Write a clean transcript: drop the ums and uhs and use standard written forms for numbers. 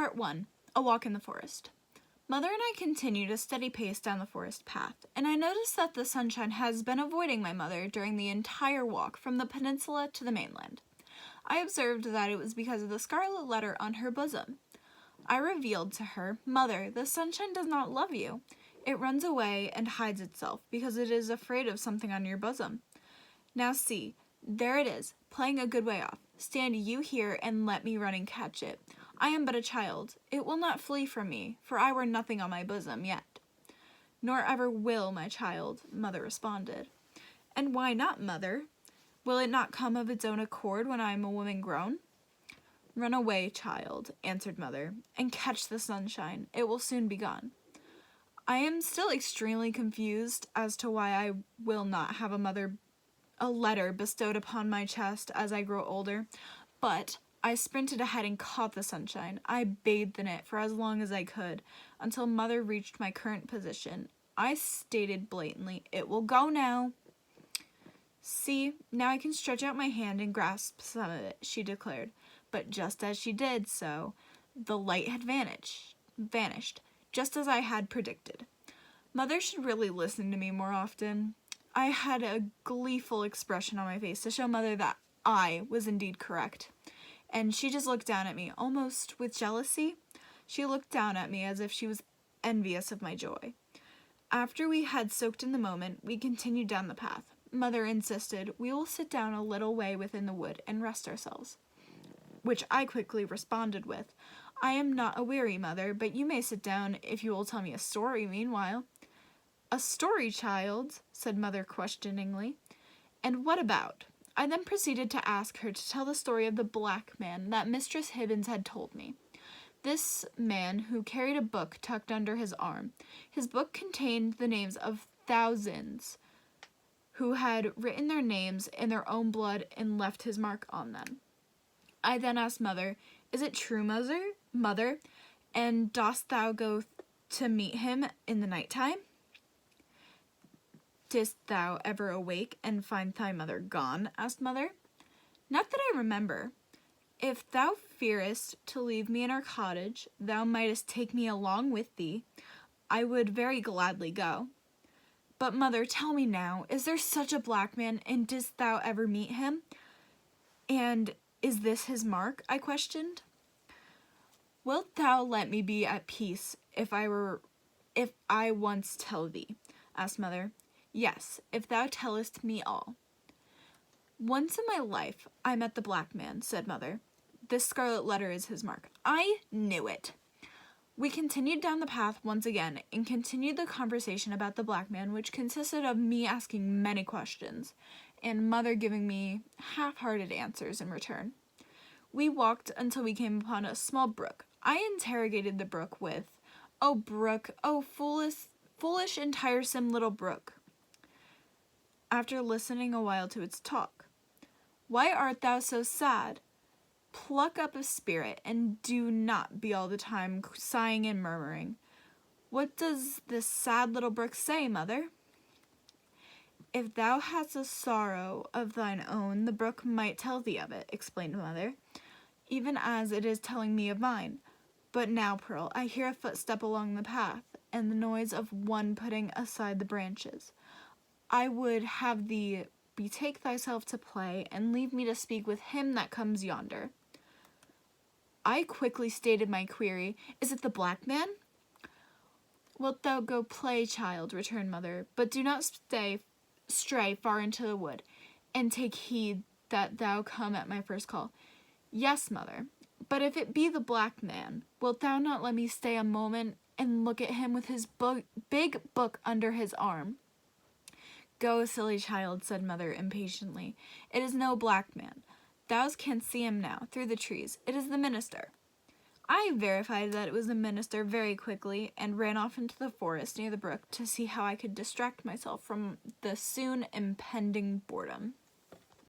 Part 1. A Walk in the Forest. Mother and I continued a steady pace down the forest path, and I noticed that the sunshine has been avoiding my mother during the entire walk from the peninsula to the mainland. I observed that it was because of the scarlet letter on her bosom. I revealed to her, "Mother, the sunshine does not love you. It runs away and hides itself because it is afraid of something on your bosom. Now see, there it is, playing a good way off. Stand you here and let me run and catch it. I am but a child. It will not flee from me, for I wear nothing on my bosom yet." "Nor ever will, my child," Mother responded. "And why not, Mother? Will it not come of its own accord when I am a woman grown?" "Run away, child," answered Mother, "and catch the sunshine. It will soon be gone." I am still extremely confused as to why I will not have a letter bestowed upon my chest as I grow older, but I sprinted ahead and caught the sunshine. I bathed in it for as long as I could, until Mother reached my current position. I stated blatantly, "It will go now." "See, now I can stretch out my hand and grasp some of it," she declared. But just as she did so, the light had vanished, just as I had predicted. Mother should really listen to me more often. I had a gleeful expression on my face to show Mother that I was indeed correct. And she just looked down at me, almost with jealousy. She looked down at me as if she was envious of my joy. After we had soaked in the moment, we continued down the path. Mother insisted, "We will sit down a little way within the wood and rest ourselves," which I quickly responded with, "I am not aweary, Mother, but you may sit down if you will tell me a story meanwhile." "A story, child?" said Mother questioningly. "And what about?" I then proceeded to ask her to tell the story of the black man that Mistress Hibbins had told me. This man who carried a book tucked under his arm. His book contained the names of thousands who had written their names in their own blood and left his mark on them. I then asked Mother, "Is it true, Mother? And dost thou go to meet him in the night time?" "Didst thou ever awake and find thy mother gone?" asked Mother. "Not that I remember. If thou fearest to leave me in our cottage, thou mightest take me along with thee. I would very gladly go. But, Mother, tell me now, is there such a black man, and didst thou ever meet him? And is this his mark?" I questioned. "Wilt thou let me be at peace if I once tell thee?" asked Mother. "Yes, if thou tellest me all." "Once in my life I met the black man," said Mother. "This scarlet letter is his mark." I knew it. We continued down the path once again and continued the conversation about the black man, which consisted of me asking many questions and Mother giving me half-hearted answers in return. We walked until we came upon a small brook. I interrogated the brook with, "Oh, brook, oh, foolish and tiresome little brook," after listening a while to its talk. "Why art thou so sad? Pluck up a spirit, and do not be all the time sighing and murmuring. What does this sad little brook say, Mother?" "If thou hadst a sorrow of thine own, the brook might tell thee of it," explained Mother, "even as it is telling me of mine. But now, Pearl, I hear a footstep along the path, and the noise of one putting aside the branches. I would have thee betake thyself to play, and leave me to speak with him that comes yonder." I quickly stated my query, "Is it the black man?" "Wilt thou go play, child?" returned Mother, "but do not stray far into the wood, and take heed that thou come at my first call." "Yes, Mother, but if it be the black man, wilt thou not let me stay a moment and look at him with his big book under his arm?" "Go, silly child," said Mother impatiently. "It is no black man. Thou canst see him now, through the trees. It is the minister." I verified that it was the minister very quickly, and ran off into the forest near the brook to see how I could distract myself from the soon impending boredom.